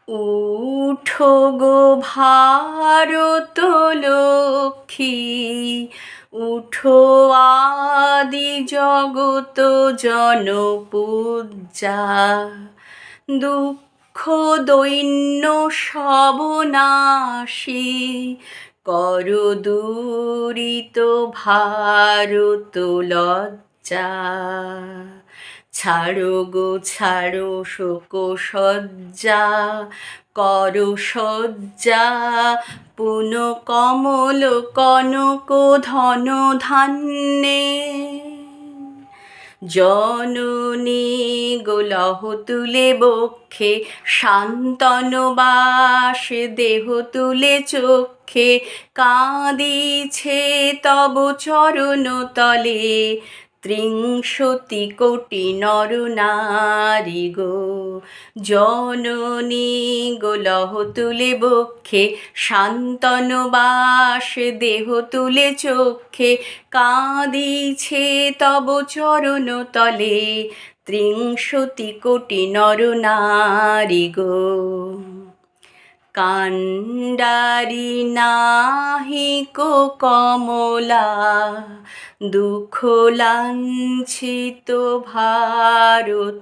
উঠো গো ভারত লক্ষ্মী, উঠো আদি জগত জনপূজ্যা। দুঃখ দৈন্য সবনাশী, করো দূরিত ভারত লজ্জা। ছাড়ো গো ছাড়ো শোক সজ্জা, করো সজ্জা পুন কমল কনক ধন ধান্যে। জননী গোলহ তুলে বক্ষে, শান্তন বাস দেহ তুলে চক্ষে। কাঁদিছে তব চরণ তলে, ত্রিংশতি কোটি নর নারী গো। জননী গোলহ তুলে বক্ষে, শান্তন বাস দেহ তুলে চক্ষে। কাঁদিছে তব চরণ তলে, ত্রিংশতি কোটি নর নারী গো। কাণ্ডারি নাহিক কমলা, দুঃখ লাঞ্ছিত ভারতবর্ষে।